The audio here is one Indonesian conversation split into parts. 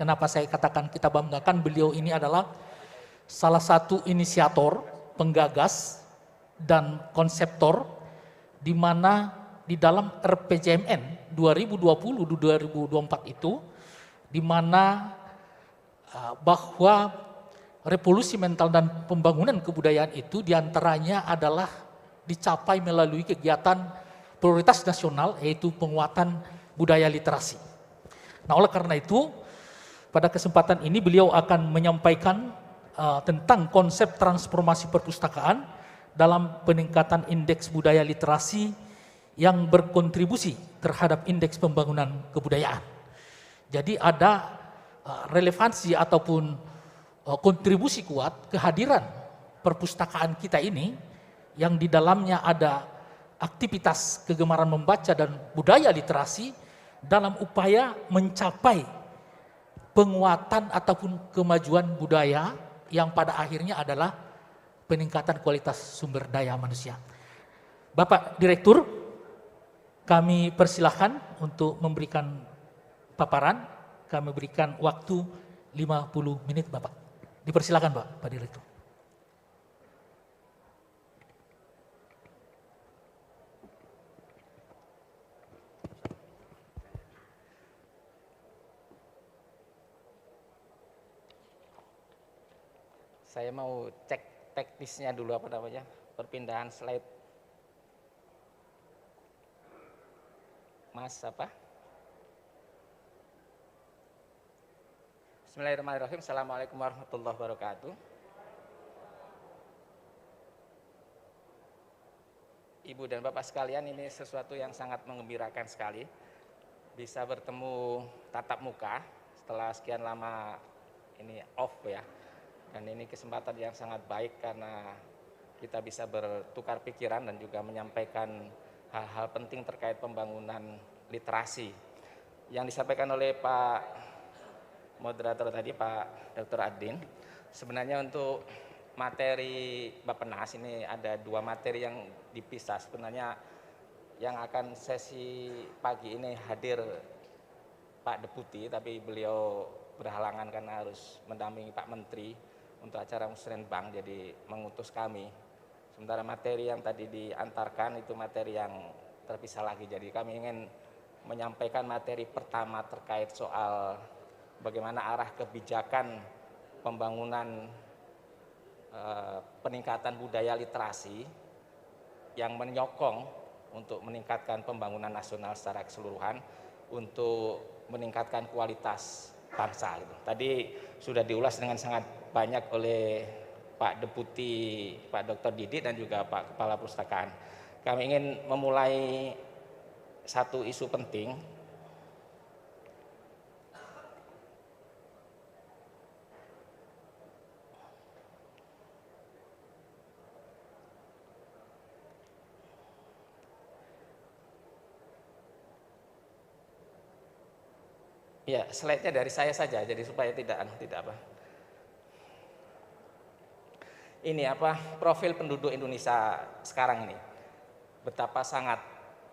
kenapa saya katakan kita banggakan beliau ini adalah salah satu inisiator, penggagas, dan konseptor di mana di dalam RPJMN 2020-2024 itu, di mana bahwa revolusi mental dan pembangunan kebudayaan itu diantaranya adalah dicapai melalui kegiatan prioritas nasional yaitu penguatan budaya literasi. Nah, oleh karena itu pada kesempatan ini beliau akan menyampaikan tentang konsep transformasi perpustakaan dalam peningkatan indeks budaya literasi yang berkontribusi terhadap indeks pembangunan kebudayaan. Jadi ada relevansi ataupun kontribusi kuat kehadiran perpustakaan kita ini yang di dalamnya ada aktivitas kegemaran membaca dan budaya literasi dalam upaya mencapai penguatan ataupun kemajuan budaya yang pada akhirnya adalah peningkatan kualitas sumber daya manusia. Bapak Direktur, kami persilahkan untuk memberikan paparan, kami berikan waktu 50 menit Bapak. Dipersilakan Pak Direktur. Saya mau cek teknisnya dulu apa namanya, perpindahan slide. Mas apa? Bismillahirrahmanirrahim. Assalamualaikum warahmatullahi wabarakatuh. Ibu dan Bapak sekalian, ini sesuatu yang sangat menggembirakan sekali. Bisa bertemu tatap muka setelah sekian lama ini off ya. Dan ini kesempatan yang sangat baik karena kita bisa bertukar pikiran dan juga menyampaikan hal-hal penting terkait pembangunan literasi. Yang disampaikan oleh Pak moderator tadi, Pak Dr. Adin, sebenarnya untuk materi Bappenas ini ada dua materi yang dipisah. Sebenarnya yang akan sesi pagi ini hadir Pak Deputi, tapi beliau berhalangan karena harus mendampingi Pak Menteri untuk acara Musrenbang, jadi mengutus kami. Sementara materi yang tadi diantarkan itu materi yang terpisah lagi. Jadi kami ingin menyampaikan materi pertama terkait soal bagaimana arah kebijakan pembangunan peningkatan budaya literasi yang menyokong untuk meningkatkan pembangunan nasional secara keseluruhan untuk meningkatkan kualitas bangsa. Tadi sudah diulas dengan sangat banyak oleh Pak Deputi, Pak Dr. Didi dan juga Pak Kepala Perpustakaan. Kami ingin memulai satu isu penting. Ya, slide-nya dari saya saja, jadi supaya tidak apa. Ini apa, profil penduduk Indonesia sekarang ini betapa sangat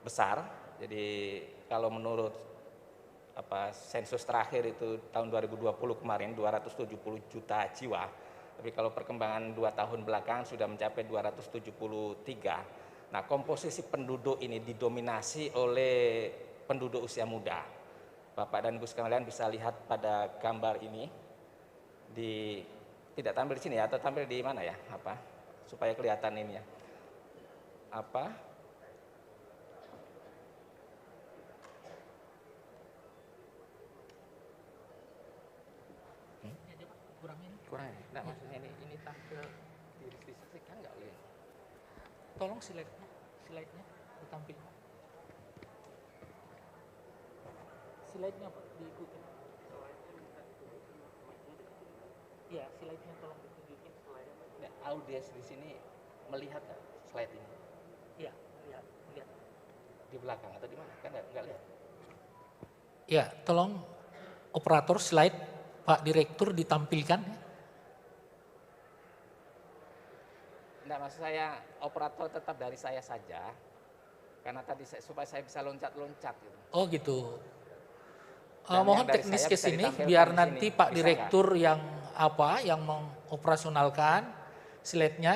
besar. Jadi kalau menurut sensus terakhir itu tahun 2020 kemarin 270 juta jiwa, tapi kalau perkembangan 2 tahun belakangan sudah mencapai 273. Nah, komposisi penduduk ini didominasi oleh penduduk usia muda. Bapak dan Ibu sekalian bisa lihat pada gambar ini, tidak tampil di sini ya, atau tampil di mana ya, supaya kelihatan ini ya, kurang ya, enggak, maksudnya ini tampil di kan enggak lihat. Tolong slide-nya ditampilkan. Slide-nya Pak diikuti. Iya, slide-nya tolong ditunjukin. Nah, audiens di sini melihat nggak slide ini? Iya, lihat. Di belakang atau di mana? Kan nggak lihat. Ya, tolong operator slide Pak Direktur ditampilkan. Nah, maksud saya operator tetap dari saya saja, karena tadi supaya saya bisa loncat-loncat gitu. Oh gitu. Dan Mohon yang dari teknis saya ke bisa sini ditampilkan biar di nanti sini. Pak Bisa Direktur yang mengoperasionalkan slide-nya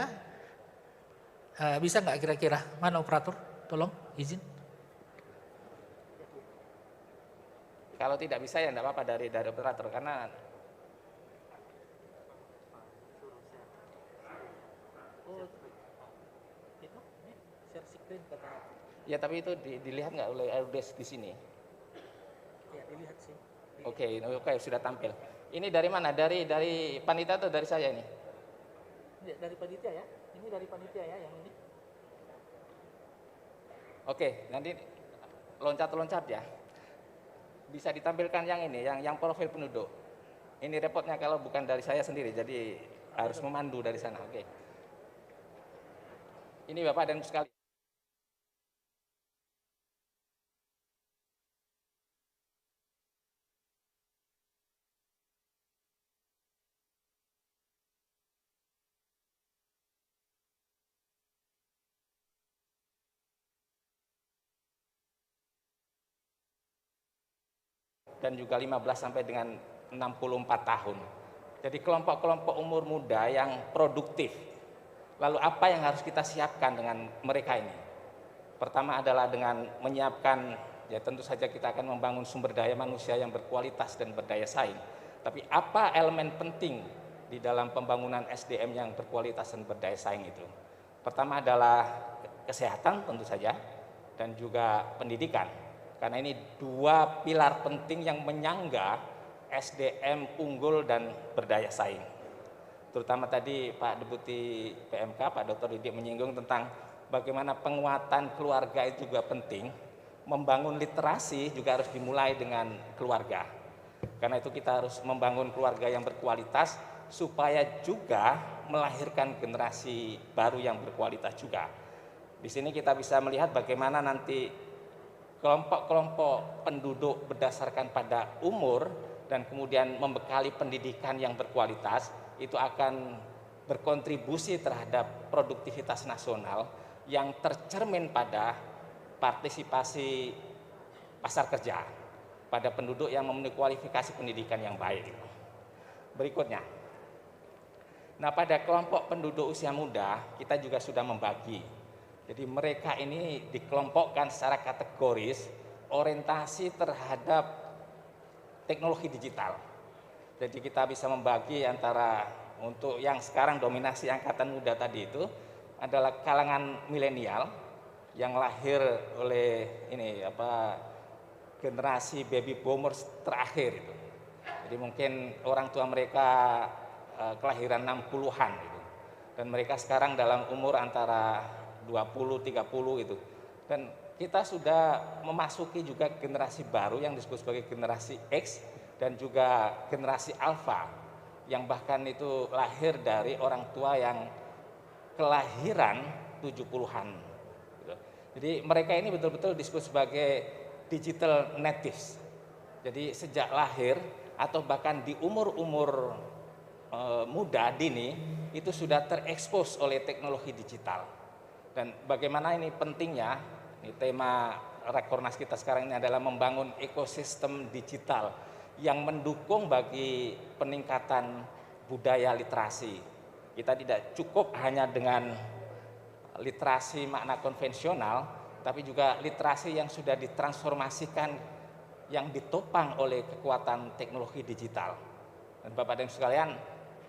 bisa nggak kira-kira? Mana operator? Tolong izin. Kalau tidak bisa ya enggak apa-apa dari operator, karena Oh, itu share screen kata. ya tapi itu dilihat nggak oleh Airdesk di sini. Ya dilihat sih. Oke, sudah tampil. Ini dari mana? Dari panitia atau dari saya ini? Dari panitia ya. Ini dari panitia ya yang ini. Oke, nanti loncat-loncat ya. Bisa ditampilkan yang ini, yang profil penduduk. Ini repotnya kalau bukan dari saya sendiri, jadi harus memandu dari sana. Oke. Ini Bapak dan Ibu sekalian. Dan juga 15 sampai dengan 64 tahun. Jadi kelompok-kelompok umur muda yang produktif. Lalu apa yang harus kita siapkan dengan mereka ini? Pertama adalah dengan menyiapkan, ya tentu saja kita akan membangun sumber daya manusia yang berkualitas dan berdaya saing. Tapi apa elemen penting di dalam pembangunan SDM yang berkualitas dan berdaya saing itu? Pertama adalah kesehatan tentu saja, dan juga pendidikan. Karena ini dua pilar penting yang menyangga SDM unggul dan berdaya saing. Terutama tadi Pak Deputi PMK, Pak Dr. Didik menyinggung tentang bagaimana penguatan keluarga itu juga penting. Membangun literasi juga harus dimulai dengan keluarga. Karena itu kita harus membangun keluarga yang berkualitas supaya juga melahirkan generasi baru yang berkualitas juga. Di sini kita bisa melihat bagaimana nanti kelompok-kelompok penduduk berdasarkan pada umur dan kemudian membekali pendidikan yang berkualitas itu akan berkontribusi terhadap produktivitas nasional yang tercermin pada partisipasi pasar kerja pada penduduk yang memenuhi kualifikasi pendidikan yang baik. Berikutnya, nah pada kelompok penduduk usia muda kita juga sudah membagi. Jadi mereka ini dikelompokkan secara kategoris orientasi terhadap teknologi digital. Jadi kita bisa membagi antara untuk yang sekarang dominasi angkatan muda tadi itu adalah kalangan milenial yang lahir oleh generasi baby boomers terakhir itu. Jadi mungkin orang tua mereka kelahiran 60-an gitu. Dan mereka sekarang dalam umur antara 20-30 itu. Dan kita sudah memasuki juga generasi baru yang disebut sebagai generasi X dan juga generasi Alpha yang bahkan itu lahir dari orang tua yang kelahiran 70-an. Jadi mereka ini betul-betul disebut sebagai digital natives. Jadi sejak lahir atau bahkan di umur-umur muda dini itu sudah terekspos oleh teknologi digital. Dan bagaimana ini pentingnya, ini tema Rakornas kita sekarang ini adalah membangun ekosistem digital yang mendukung bagi peningkatan budaya literasi. Kita tidak cukup hanya dengan literasi makna konvensional, tapi juga literasi yang sudah ditransformasikan, yang ditopang oleh kekuatan teknologi digital. Dan Bapak dan Ibu sekalian,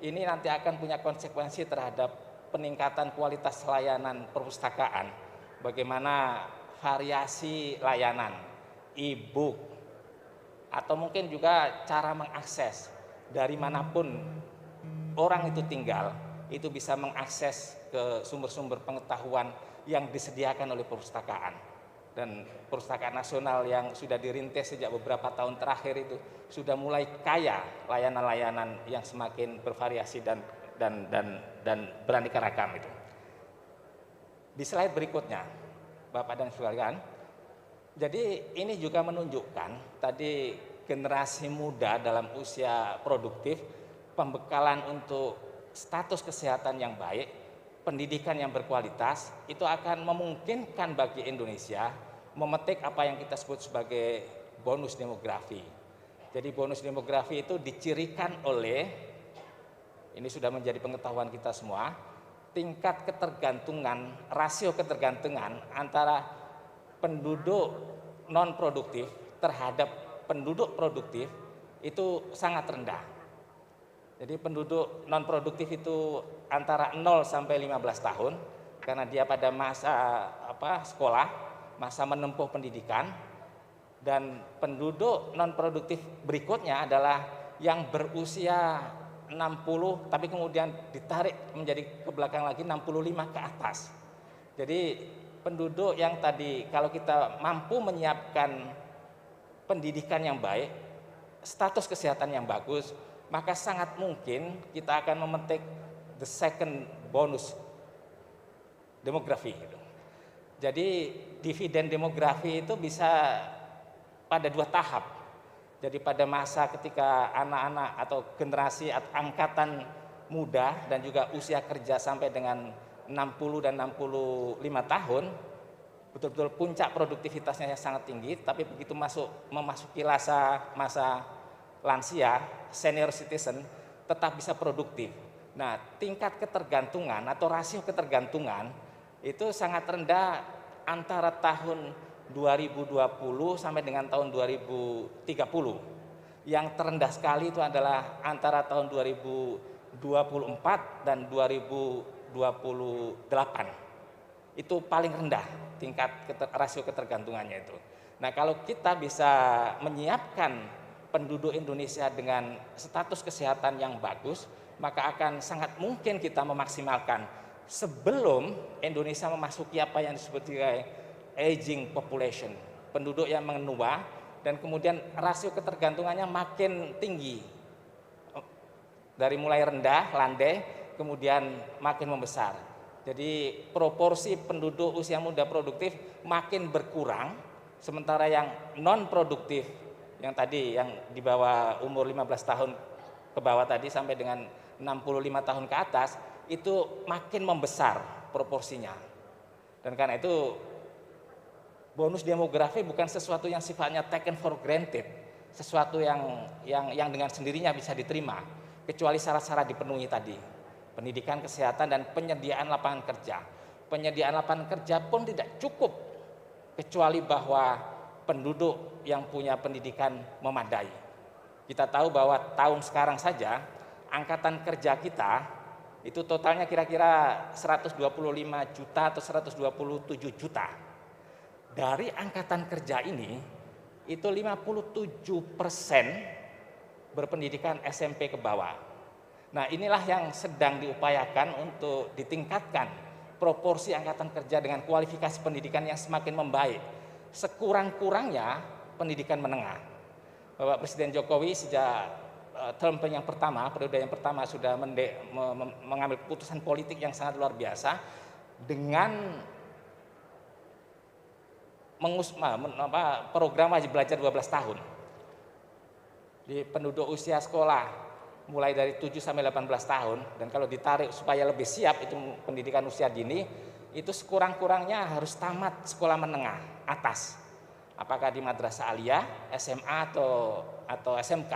ini nanti akan punya konsekuensi terhadap peningkatan kualitas layanan perpustakaan, bagaimana variasi layanan, e-book, atau mungkin juga cara mengakses dari manapun orang itu tinggal, itu bisa mengakses ke sumber-sumber pengetahuan yang disediakan oleh perpustakaan. Dan perpustakaan nasional yang sudah dirintis sejak beberapa tahun terakhir itu sudah mulai kaya layanan-layanan yang semakin bervariasi dan beraneka ragam itu. Di slide berikutnya, Bapak dan sekalian, jadi ini juga menunjukkan tadi generasi muda dalam usia produktif, pembekalan untuk status kesehatan yang baik, pendidikan yang berkualitas, itu akan memungkinkan bagi Indonesia memetik apa yang kita sebut sebagai bonus demografi. Jadi bonus demografi itu dicirikan oleh, ini sudah menjadi pengetahuan kita semua, tingkat ketergantungan, rasio ketergantungan antara penduduk non produktif terhadap penduduk produktif itu sangat rendah. Jadi penduduk non produktif itu antara 0 sampai 15 tahun karena dia pada masa sekolah, masa menempuh pendidikan. Dan penduduk non produktif berikutnya adalah yang berusia 60 tapi kemudian ditarik menjadi ke belakang lagi 65 ke atas. Jadi penduduk yang tadi kalau kita mampu menyiapkan pendidikan yang baik, status kesehatan yang bagus, maka sangat mungkin kita akan memetik the second bonus demografi gitu. Jadi dividen demografi itu bisa pada 2 tahap. Jadi pada masa ketika anak-anak atau generasi atau angkatan muda dan juga usia kerja sampai dengan 60 dan 65 tahun, betul-betul puncak produktivitasnya yang sangat tinggi, tapi begitu memasuki masa lansia, senior citizen, tetap bisa produktif. Nah, tingkat ketergantungan atau rasio ketergantungan itu sangat rendah antara tahun 2020 sampai dengan tahun 2030. Yang terendah sekali itu adalah antara tahun 2024 dan 2028. Itu paling rendah tingkat rasio ketergantungannya itu. Nah, kalau kita bisa menyiapkan penduduk Indonesia dengan status kesehatan yang bagus, maka akan sangat mungkin kita memaksimalkan sebelum Indonesia memasuki apa yang disebut sebagai aging population, penduduk yang menua dan kemudian rasio ketergantungannya makin tinggi. Dari mulai rendah, landai, kemudian makin membesar. Jadi proporsi penduduk usia muda produktif makin berkurang, sementara yang non produktif, yang tadi yang di bawah umur 15 tahun ke bawah tadi sampai dengan 65 tahun ke atas, itu makin membesar proporsinya. Dan karena itu bonus demografi bukan sesuatu yang sifatnya taken for granted, sesuatu yang dengan sendirinya bisa diterima, kecuali syarat-syarat dipenuhi tadi, pendidikan, kesehatan, dan penyediaan lapangan kerja. Penyediaan lapangan kerja pun tidak cukup, kecuali bahwa penduduk yang punya pendidikan memadai. Kita tahu bahwa tahun sekarang saja, angkatan kerja kita itu totalnya kira-kira 125 juta atau 127 juta. Dari angkatan kerja ini, itu 57% berpendidikan SMP ke bawah. Nah, inilah yang sedang diupayakan untuk ditingkatkan proporsi angkatan kerja dengan kualifikasi pendidikan yang semakin membaik. Sekurang-kurangnya pendidikan menengah. Bapak Presiden Jokowi sejak term yang pertama, periode yang pertama sudah mengambil keputusan politik yang sangat luar biasa dengan program wajib belajar 12 tahun di penduduk usia sekolah mulai dari 7 sampai 18 tahun, dan kalau ditarik supaya lebih siap itu pendidikan usia dini, itu sekurang-kurangnya harus tamat sekolah menengah atas, apakah di madrasah aliyah, SMA atau SMK,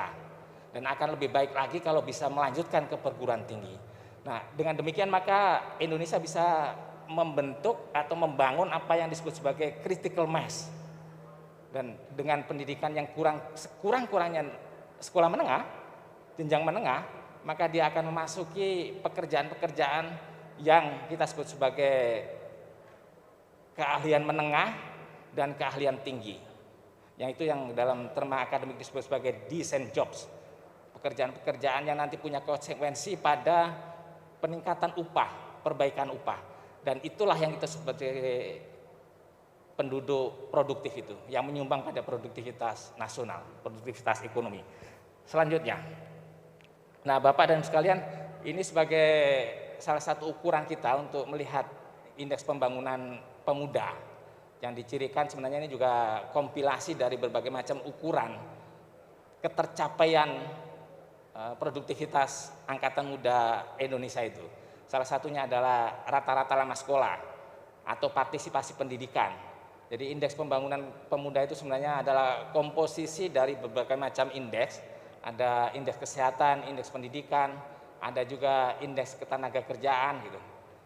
dan akan lebih baik lagi kalau bisa melanjutkan ke perguruan tinggi. Nah, dengan demikian maka Indonesia bisa membentuk atau membangun apa yang disebut sebagai critical mass. Dan dengan pendidikan yang sekurang-kurangnya sekolah menengah, jenjang menengah, maka dia akan memasuki pekerjaan-pekerjaan yang kita sebut sebagai keahlian menengah dan keahlian tinggi. Yang itu yang dalam terma akademik disebut sebagai decent jobs. Pekerjaan-pekerjaan yang nanti punya konsekuensi pada peningkatan upah, perbaikan upah. Dan itulah yang kita sebut sebagai penduduk produktif itu, yang menyumbang pada produktivitas nasional, produktivitas ekonomi. Selanjutnya, nah Bapak dan sekalian, ini sebagai salah satu ukuran kita untuk melihat indeks pembangunan pemuda, yang dicirikan sebenarnya ini juga kompilasi dari berbagai macam ukuran ketercapaian produktivitas angkatan muda Indonesia itu. Salah satunya adalah rata-rata lama sekolah atau partisipasi pendidikan Jadi indeks pembangunan pemuda itu sebenarnya adalah komposisi dari berbagai macam indeks. Ada indeks kesehatan, indeks pendidikan, ada juga indeks ketenaga kerjaan gitu.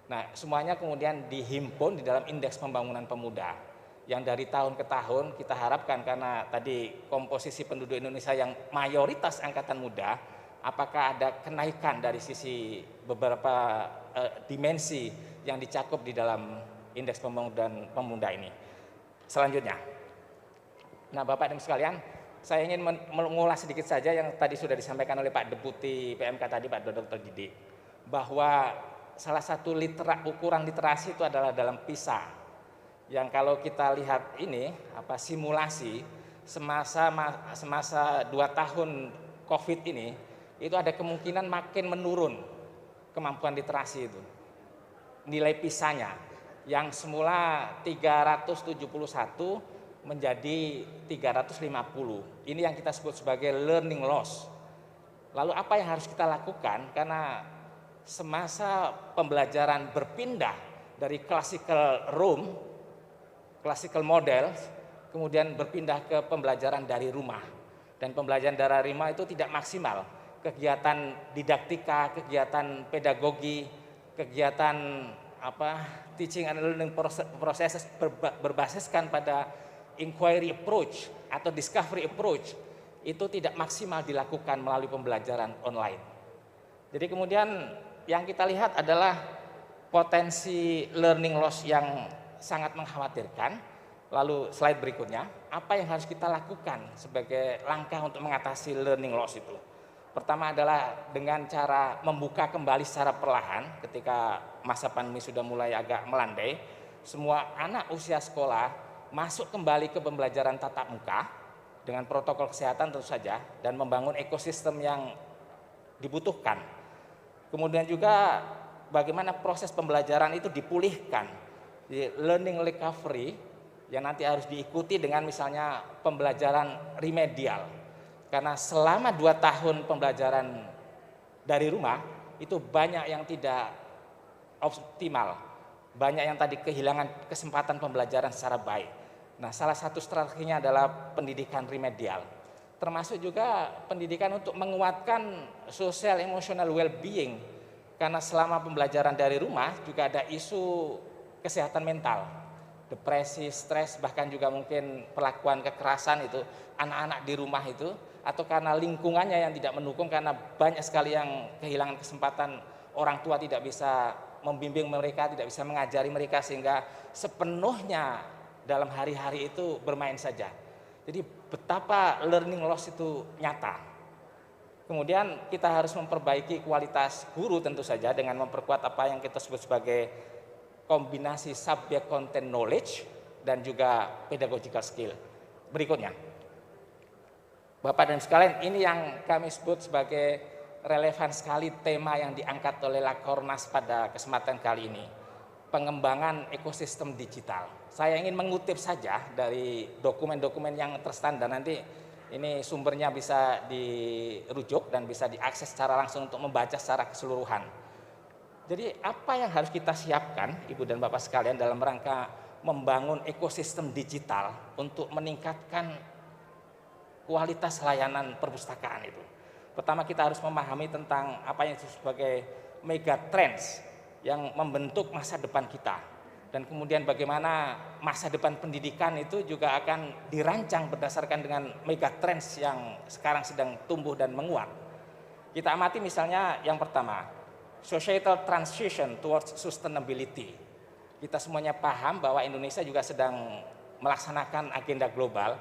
Nah, semuanya kemudian dihimpun di dalam indeks pembangunan pemuda. Yang dari tahun ke tahun kita harapkan, karena tadi komposisi penduduk Indonesia yang mayoritas angkatan muda, apakah ada kenaikan dari sisi beberapa dimensi yang dicakup di dalam indeks pembangunan pemuda ini. Selanjutnya, nah Bapak dan sekalian, saya ingin mengulas sedikit saja yang tadi sudah disampaikan oleh Pak Deputi PMK tadi, Pak Dr. Didi, bahwa salah satu ukuran literasi itu adalah dalam PISA, yang kalau kita lihat ini simulasi semasa 2 tahun COVID ini, itu ada kemungkinan makin menurun kemampuan literasi itu, nilai PISA-nya yang semula 371 menjadi 350. Ini yang kita sebut sebagai learning loss. Lalu apa yang harus kita lakukan? Karena semasa pembelajaran berpindah dari classical room, classical model, kemudian berpindah ke pembelajaran dari rumah. Dan pembelajaran dari rumah itu tidak maksimal. Kegiatan didaktika, kegiatan pedagogi, kegiatan teaching and learning process berbasiskan pada inquiry approach atau discovery approach itu tidak maksimal dilakukan melalui pembelajaran online. Jadi kemudian yang kita lihat adalah potensi learning loss yang sangat mengkhawatirkan. Lalu slide berikutnya, apa yang harus kita lakukan sebagai langkah untuk mengatasi learning loss itu? Pertama adalah dengan cara membuka kembali secara perlahan ketika masa pandemi sudah mulai agak melandai. Semua anak usia sekolah masuk kembali ke pembelajaran tatap muka dengan protokol kesehatan tentu saja, dan membangun ekosistem yang dibutuhkan. Kemudian juga bagaimana proses pembelajaran itu dipulihkan, di learning recovery yang nanti harus diikuti dengan misalnya pembelajaran remedial. Karena selama 2 tahun pembelajaran dari rumah itu banyak yang tidak optimal, banyak yang tadi kehilangan kesempatan pembelajaran secara baik. Nah, salah satu strateginya adalah pendidikan remedial, termasuk juga pendidikan untuk menguatkan social emotional well-being, karena selama pembelajaran dari rumah juga ada isu kesehatan mental, depresi, stres, bahkan juga mungkin perlakuan kekerasan itu anak-anak di rumah itu, atau karena lingkungannya yang tidak mendukung, karena banyak sekali yang kehilangan kesempatan, orang tua tidak bisa membimbing mereka, tidak bisa mengajari mereka, sehingga sepenuhnya dalam hari-hari itu bermain saja. Jadi betapa learning loss itu nyata. Kemudian kita harus memperbaiki kualitas guru tentu saja dengan memperkuat apa yang kita sebut sebagai kombinasi subject content knowledge dan juga pedagogical skill. Berikutnya, Bapak dan sekalian, ini yang kami sebut sebagai relevan sekali tema yang diangkat oleh Lakornas pada kesempatan kali ini, pengembangan ekosistem digital. Saya ingin mengutip saja dari dokumen-dokumen yang terstandar, nanti ini sumbernya bisa dirujuk dan bisa diakses secara langsung untuk membaca secara keseluruhan. Jadi apa yang harus kita siapkan, Ibu dan Bapak sekalian, dalam rangka membangun ekosistem digital untuk meningkatkan kualitas layanan perpustakaan itu? Pertama, kita harus memahami tentang apa yang disebut sebagai mega trends yang membentuk masa depan kita, dan kemudian bagaimana masa depan pendidikan itu juga akan dirancang berdasarkan dengan mega trends yang sekarang sedang tumbuh dan menguat. Kita amati misalnya yang pertama, societal transition towards sustainability. Kita semuanya paham bahwa Indonesia juga sedang melaksanakan agenda global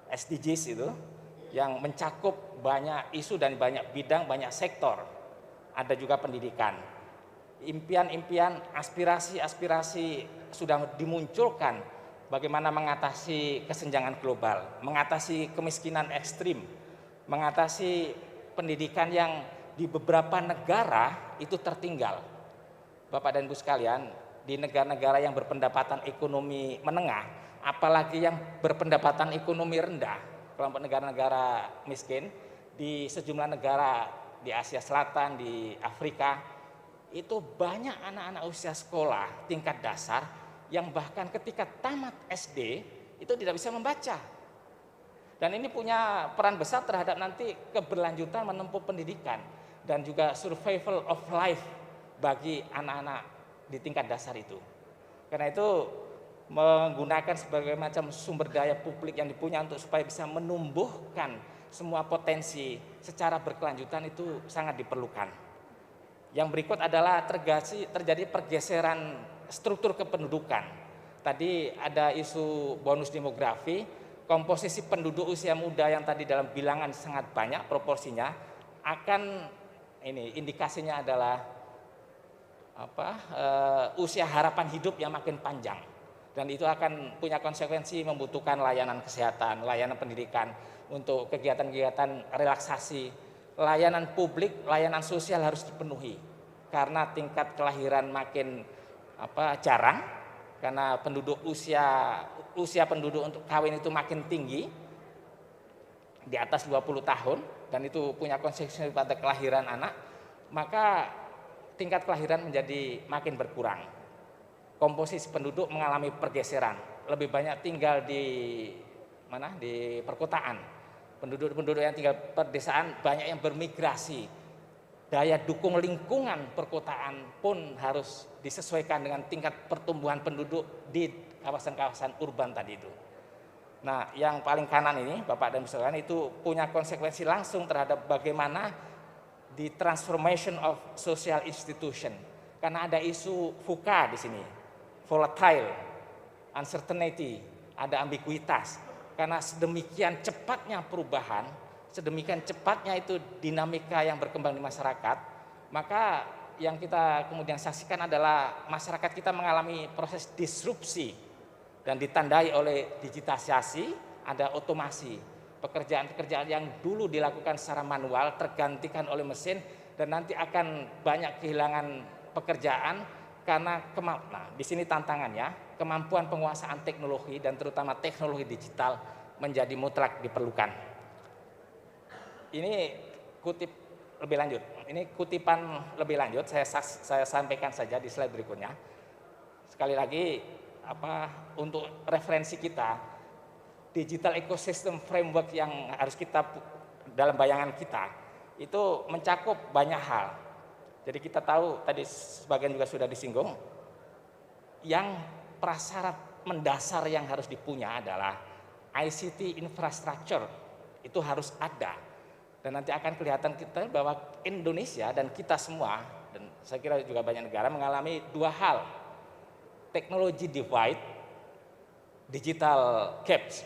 SDGs itu, yang mencakup banyak isu dan banyak bidang, banyak sektor. Ada juga pendidikan. Impian-impian, aspirasi-aspirasi sudah dimunculkan bagaimana mengatasi kesenjangan global, mengatasi kemiskinan ekstrim, mengatasi pendidikan yang di beberapa negara itu tertinggal. Bapak dan Ibu sekalian, di negara-negara yang berpendapatan ekonomi menengah, apalagi yang berpendapatan ekonomi rendah, kelompok negara-negara miskin, di sejumlah negara di Asia Selatan, di Afrika, itu banyak anak-anak usia sekolah tingkat dasar yang bahkan ketika tamat SD itu tidak bisa membaca. Dan ini punya peran besar terhadap nanti keberlanjutan menempuh pendidikan dan juga survival of life bagi anak-anak di tingkat dasar itu. Karena itu menggunakan sebagai macam sumber daya publik yang dipunya untuk supaya bisa menumbuhkan semua potensi secara berkelanjutan itu sangat diperlukan. Yang berikut adalah terjadi pergeseran struktur kependudukan. Tadi ada isu bonus demografi, komposisi penduduk usia muda yang tadi dalam bilangan sangat banyak proporsinya akan ini indikasinya adalah usia harapan hidup yang makin panjang. Dan itu akan punya konsekuensi membutuhkan layanan kesehatan, layanan pendidikan, untuk kegiatan-kegiatan relaksasi, layanan publik, layanan sosial harus dipenuhi. Karena tingkat kelahiran makin jarang, karena usia penduduk untuk kawin itu makin tinggi, di atas 20 tahun, dan itu punya konsekuensi pada kelahiran anak, maka tingkat kelahiran menjadi makin berkurang. Komposisi penduduk mengalami pergeseran, lebih banyak tinggal di perkotaan. Penduduk yang tinggal perdesaan banyak yang bermigrasi. Daya dukung lingkungan perkotaan pun harus disesuaikan dengan tingkat pertumbuhan penduduk di kawasan-kawasan urban tadi itu. Nah, yang paling kanan ini, Bapak dan Ibu sekalian, itu punya konsekuensi langsung terhadap bagaimana di transformation of social institution. Karena ada isu VUCA di sini. Volatile, uncertainty, ada ambiguitas. Karena sedemikian cepatnya perubahan, sedemikian cepatnya itu dinamika yang berkembang di masyarakat, maka yang kita kemudian saksikan adalah masyarakat kita mengalami proses disrupsi dan ditandai oleh digitalisasi, ada otomasi. Pekerjaan-pekerjaan yang dulu dilakukan secara manual tergantikan oleh mesin dan nanti akan banyak kehilangan pekerjaan. Karena di sini tantangannya, kemampuan penguasaan teknologi dan terutama teknologi digital menjadi mutlak diperlukan. Ini kutip lebih lanjut. Ini kutipan lebih lanjut, saya sampaikan saja di slide berikutnya. Sekali lagi, untuk referensi kita, digital ecosystem framework yang harus kita dalam bayangan kita itu mencakup banyak hal. Jadi kita tahu, tadi sebagian juga sudah disinggung, yang prasyarat mendasar yang harus dipunya adalah ICT infrastructure, itu harus ada. Dan nanti akan kelihatan kita bahwa Indonesia dan kita semua, dan saya kira juga banyak negara mengalami dua hal, technology divide, digital gaps.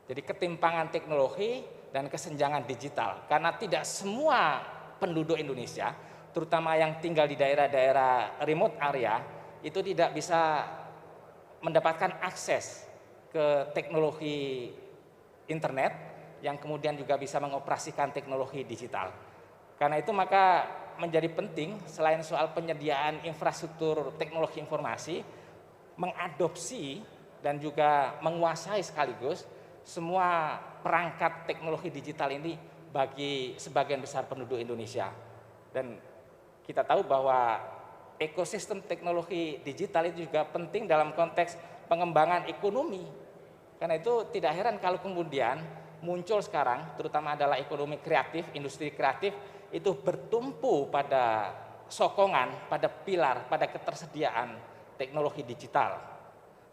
Jadi ketimpangan teknologi dan kesenjangan digital, karena tidak semua penduduk Indonesia, terutama yang tinggal di daerah-daerah remote area, itu tidak bisa mendapatkan akses ke teknologi internet yang kemudian juga bisa mengoperasikan teknologi digital. Karena itu maka menjadi penting selain soal penyediaan infrastruktur teknologi informasi, mengadopsi dan juga menguasai sekaligus semua perangkat teknologi digital ini bagi sebagian besar penduduk Indonesia. Dan kita tahu bahwa ekosistem teknologi digital itu juga penting dalam konteks pengembangan ekonomi. Karena itu tidak heran kalau kemudian muncul sekarang, terutama adalah ekonomi kreatif, industri kreatif, itu bertumpu pada sokongan, pada pilar, pada ketersediaan teknologi digital.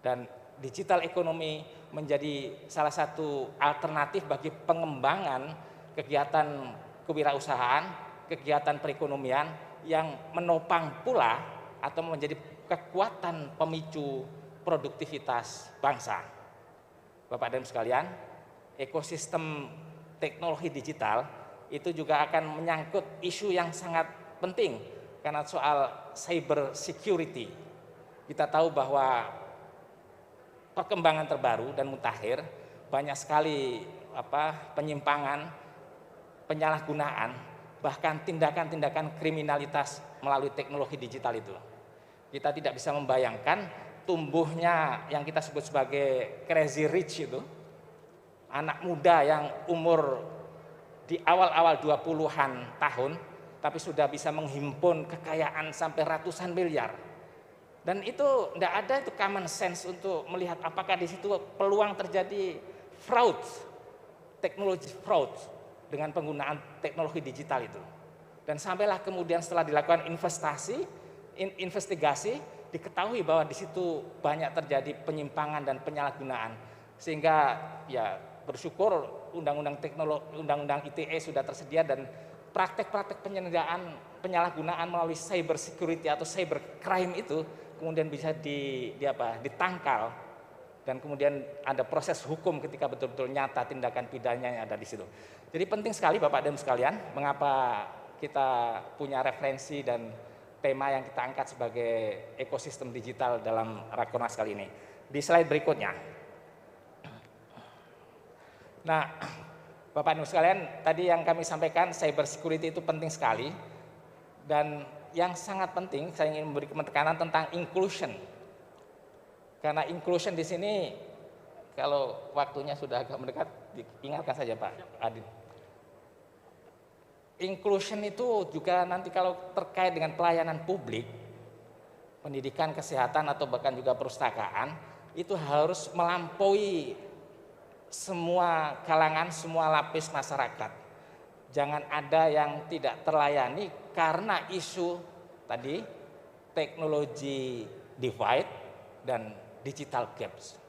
Dan digital ekonomi menjadi salah satu alternatif bagi pengembangan kegiatan kewirausahaan, kegiatan perekonomian yang menopang pula atau menjadi kekuatan pemicu produktivitas bangsa. Bapak dan Ibu sekalian, ekosistem teknologi digital itu juga akan menyangkut isu yang sangat penting karena soal cyber security. Kita tahu bahwa perkembangan terbaru dan mutakhir banyak sekali penyimpangan, penyalahgunaan, bahkan tindakan-tindakan kriminalitas melalui teknologi digital itu. Kita tidak bisa membayangkan tumbuhnya yang kita sebut sebagai crazy rich itu, anak muda yang umur di awal-awal 20-an tahun tapi sudah bisa menghimpun kekayaan sampai ratusan miliar. Dan itu tidak ada itu common sense untuk melihat apakah di situ peluang terjadi fraud, teknologi fraud dengan penggunaan teknologi digital itu. Dan sampailah kemudian setelah dilakukan investigasi, diketahui bahwa di situ banyak terjadi penyimpangan dan penyalahgunaan. Sehingga ya bersyukur undang-undang ITE sudah tersedia dan praktek-praktek penyalahgunaan melalui cyber security atau cyber crime itu kemudian bisa ditangkal dan kemudian ada proses hukum ketika betul-betul nyata tindakan pidananya yang ada di situ. Jadi penting sekali Bapak dan Ibu sekalian, mengapa kita punya referensi dan tema yang kita angkat sebagai ekosistem digital dalam Rakornas kali ini. Di slide berikutnya. Nah, Bapak dan Ibu sekalian, tadi yang kami sampaikan cyber security itu penting sekali dan yang sangat penting saya ingin memberi penekanan tentang inclusion. Karena inclusion di sini kalau waktunya sudah agak mendekat diingatkan saja Pak Adin. Inclusion itu juga nanti kalau terkait dengan pelayanan publik, pendidikan, kesehatan atau bahkan juga perpustakaan itu harus melampaui semua kalangan, semua lapis masyarakat. Jangan ada yang tidak terlayani karena isu tadi teknologi divide dan digital gaps.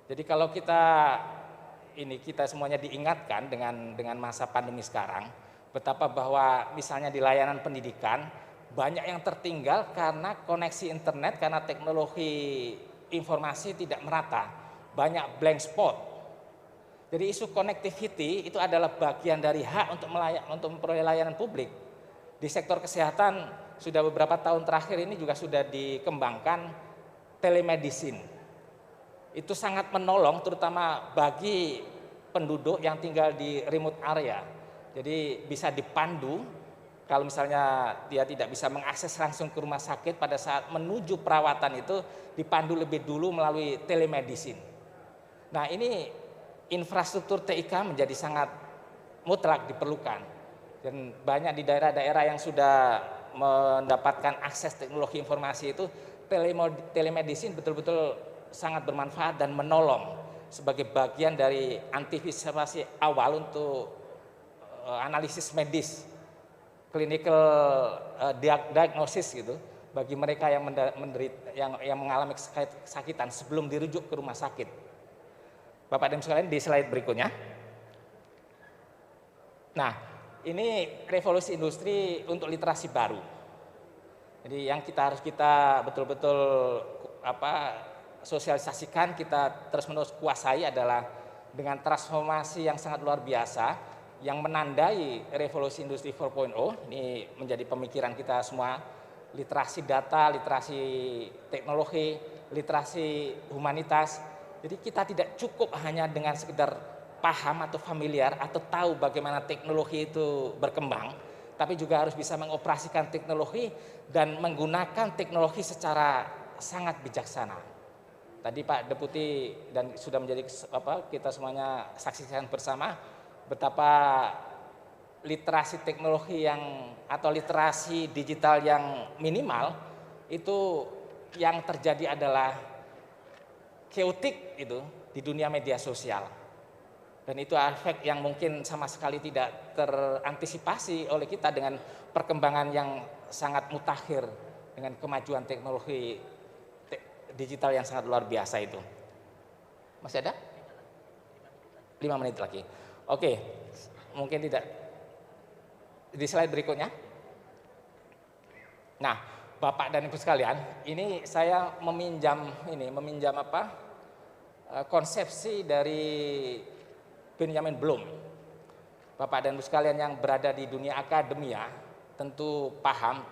Jadi kalau kita semuanya diingatkan dengan masa pandemi sekarang, betapa bahwa misalnya di layanan pendidikan banyak yang tertinggal karena koneksi internet, karena teknologi informasi tidak merata, banyak blank spot. Jadi isu connectivity itu adalah bagian dari hak untuk memperoleh layanan publik. Di sektor kesehatan sudah beberapa tahun terakhir ini juga sudah dikembangkan telemedicine. Itu sangat menolong terutama bagi penduduk yang tinggal di remote area. Jadi bisa dipandu kalau misalnya dia tidak bisa mengakses langsung ke rumah sakit pada saat menuju perawatan itu dipandu lebih dulu melalui telemedicine. Nah ini infrastruktur TIK menjadi sangat mutlak diperlukan dan banyak di daerah-daerah yang sudah mendapatkan akses teknologi informasi itu telemedicine betul-betul sangat bermanfaat dan menolong sebagai bagian dari antisipasi awal untuk analisis medis, clinical diagnosis gitu bagi mereka yang mengalami kesakitan sebelum dirujuk ke rumah sakit. Bapak dan Ibu sekalian di slide berikutnya. Nah, ini revolusi industri untuk literasi baru. Jadi yang harus kita betul-betul sosialisasikan, kita terus-menerus kuasai adalah dengan transformasi yang sangat luar biasa yang menandai revolusi industri 4.0. Ini menjadi pemikiran kita semua, literasi data, literasi teknologi, literasi humanitas. Jadi kita tidak cukup hanya dengan sekedar paham atau familiar atau tahu bagaimana teknologi itu berkembang, tapi juga harus bisa mengoperasikan teknologi dan menggunakan teknologi secara sangat bijaksana. Tadi Pak Deputi dan sudah menjadi kita semuanya saksikan bersama betapa literasi teknologi atau literasi digital yang minimal itu yang terjadi adalah chaotic itu di dunia media sosial. Dan itu efek yang mungkin sama sekali tidak terantisipasi oleh kita dengan perkembangan yang sangat mutakhir dengan kemajuan teknologi digital yang sangat luar biasa itu. Masih ada? 5 menit lagi. Oke, mungkin tidak. Di slide berikutnya. Nah, Bapak dan Ibu sekalian, ini saya meminjam konsepsi dari Benjamin Bloom. Bapak dan Ibu sekalian yang berada di dunia akademia tentu paham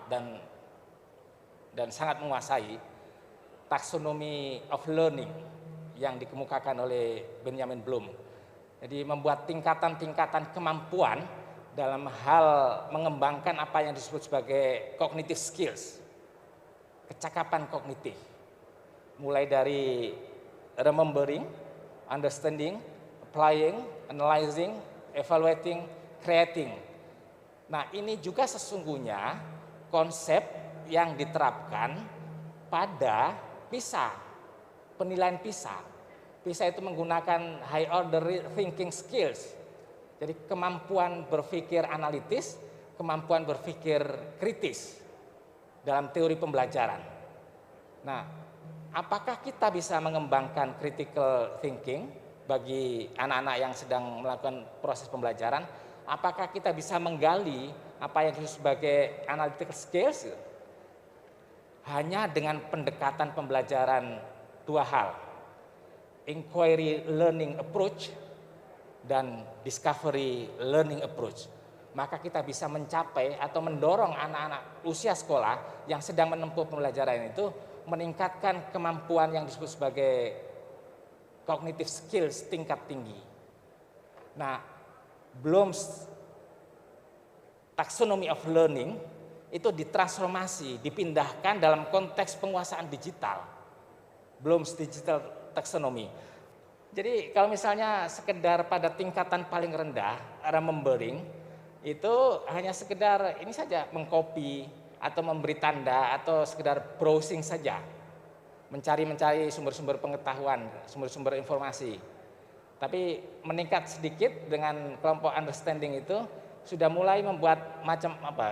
dan sangat menguasai taksonomi of learning yang dikemukakan oleh Benjamin Bloom. Jadi membuat tingkatan-tingkatan kemampuan dalam hal mengembangkan apa yang disebut sebagai cognitive skills, kecakapan kognitif, mulai dari remembering, understanding, applying, analyzing, evaluating, creating. Nah ini juga sesungguhnya konsep yang diterapkan pada PISA, penilaian PISA. PISA itu menggunakan high order thinking skills. Jadi kemampuan berpikir analitis, kemampuan berpikir kritis dalam teori pembelajaran. Nah, apakah kita bisa mengembangkan critical thinking bagi anak-anak yang sedang melakukan proses pembelajaran? Apakah kita bisa menggali apa yang disebut sebagai analytical skills? Hanya dengan pendekatan pembelajaran dua hal, inquiry learning approach dan discovery learning approach. Maka kita bisa mencapai atau mendorong anak-anak usia sekolah yang sedang menempuh pembelajaran itu meningkatkan kemampuan yang disebut sebagai cognitive skills tingkat tinggi. Nah, Bloom's taxonomy of learning itu ditransformasi, dipindahkan dalam konteks penguasaan digital. Bloom's digital taxonomy. Jadi kalau misalnya sekedar pada tingkatan paling rendah, remembering, itu hanya sekedar ini saja, mengcopy atau memberi tanda atau sekedar browsing saja. Mencari sumber-sumber pengetahuan, sumber-sumber informasi. Tapi meningkat sedikit dengan kelompok understanding itu, sudah mulai membuat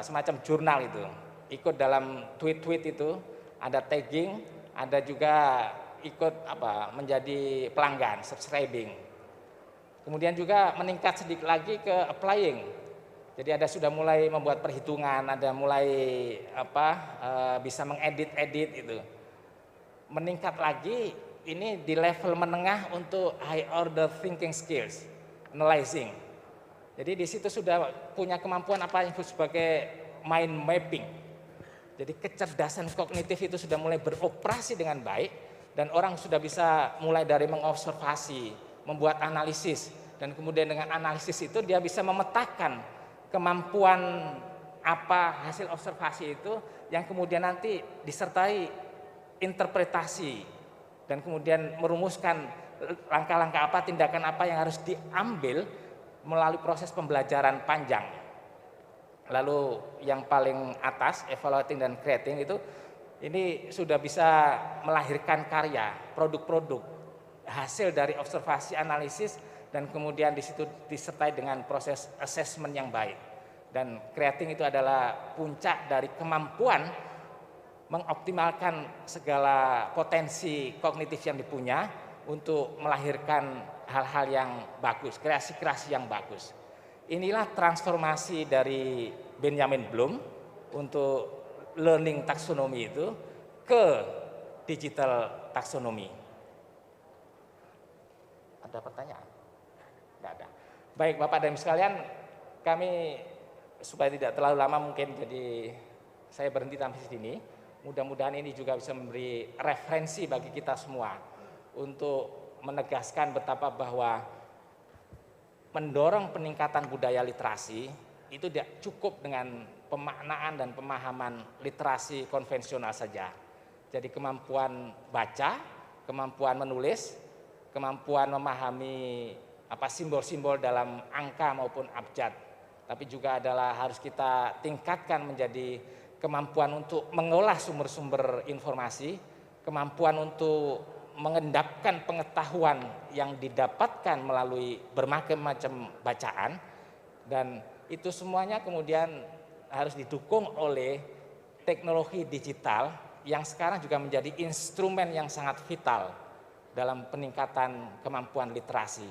semacam jurnal itu. Ikut dalam tweet-tweet itu, ada tagging, ada juga ikut menjadi pelanggan, subscribing. Kemudian juga meningkat sedikit lagi ke applying. Jadi sudah mulai membuat perhitungan, ada mulai bisa mengedit-edit itu. Meningkat lagi ini di level menengah untuk high order thinking skills, analyzing. Jadi di situ sudah punya kemampuan apa yang disebut sebagai mind mapping. Jadi kecerdasan kognitif itu sudah mulai beroperasi dengan baik dan orang sudah bisa mulai dari mengobservasi, membuat analisis, dan kemudian dengan analisis itu dia bisa memetakan kemampuan apa hasil observasi itu yang kemudian nanti disertai interpretasi dan kemudian merumuskan langkah-langkah apa, tindakan apa yang harus diambil melalui proses pembelajaran panjang. Lalu yang paling atas, evaluating dan creating itu, ini sudah bisa melahirkan karya, produk-produk, hasil dari observasi, analisis, dan kemudian di situ disertai dengan proses assessment yang baik. Dan creating itu adalah puncak dari kemampuan mengoptimalkan segala potensi kognitif yang dipunya untuk melahirkan hal-hal yang bagus, kreasi-kreasi yang bagus. Inilah transformasi dari Benjamin Bloom untuk learning taxonomy itu ke digital taxonomy. Ada pertanyaan? Tidak ada. Baik Bapak dan Ibu sekalian, kami supaya tidak terlalu lama mungkin jadi saya berhenti sampai sini. Mudah-mudahan ini juga bisa memberi referensi bagi kita semua untuk menegaskan betapa bahwa mendorong peningkatan budaya literasi itu tidak cukup dengan pemaknaan dan pemahaman literasi konvensional saja. Jadi kemampuan baca, kemampuan menulis, kemampuan memahami simbol-simbol dalam angka maupun abjad. Tapi juga adalah harus kita tingkatkan menjadi kemampuan untuk mengolah sumber-sumber informasi, kemampuan untuk mengendapkan pengetahuan yang didapatkan melalui berbagai macam bacaan, dan itu semuanya kemudian harus didukung oleh teknologi digital yang sekarang juga menjadi instrumen yang sangat vital dalam peningkatan kemampuan literasi.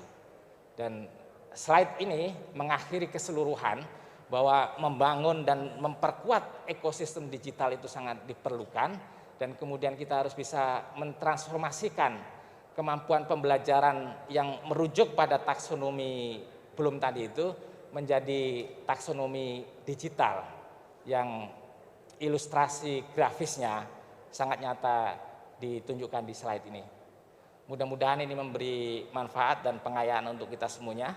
Dan slide ini mengakhiri keseluruhan bahwa membangun dan memperkuat ekosistem digital itu sangat diperlukan, dan kemudian kita harus bisa mentransformasikan kemampuan pembelajaran yang merujuk pada taksonomi Bloom tadi itu menjadi taksonomi digital yang ilustrasi grafisnya sangat nyata ditunjukkan di slide ini. Mudah-mudahan ini memberi manfaat dan pengayaan untuk kita semuanya,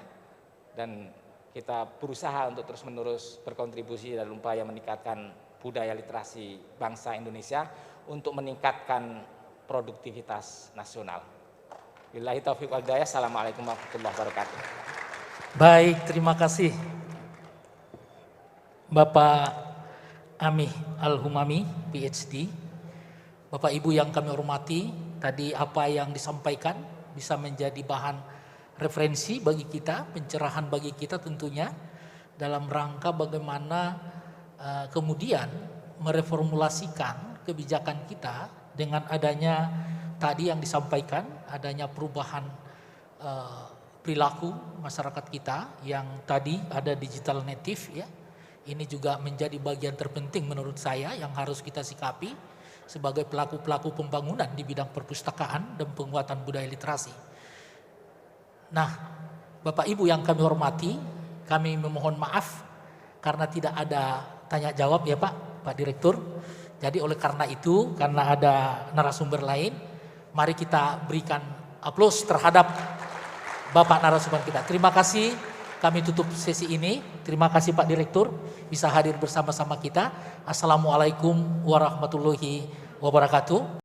dan kita berusaha untuk terus-menerus berkontribusi dalam upaya meningkatkan budaya literasi bangsa Indonesia untuk meningkatkan produktivitas nasional. Billahi taufiq wal hidayah. Assalamualaikum warahmatullahi wabarakatuh. Baik, terima kasih Bapak Amih Al-Humami, PhD. Bapak Ibu yang kami hormati, tadi apa yang disampaikan bisa menjadi bahan referensi bagi kita, pencerahan bagi kita tentunya dalam rangka bagaimana kemudian mereformulasikan kebijakan kita dengan adanya tadi yang disampaikan, adanya perubahan perilaku masyarakat kita yang tadi ada digital native ya. Ini juga menjadi bagian terpenting menurut saya yang harus kita sikapi sebagai pelaku-pelaku pembangunan di bidang perpustakaan dan penguatan budaya literasi. Nah, Bapak Ibu yang kami hormati, kami memohon maaf karena tidak ada tanya jawab ya Pak Direktur. Jadi oleh karena itu, karena ada narasumber lain, mari kita berikan aplaus terhadap Bapak narasumber kita. Terima kasih, kami tutup sesi ini. Terima kasih Pak Direktur bisa hadir bersama-sama kita. Assalamualaikum warahmatullahi wabarakatuh.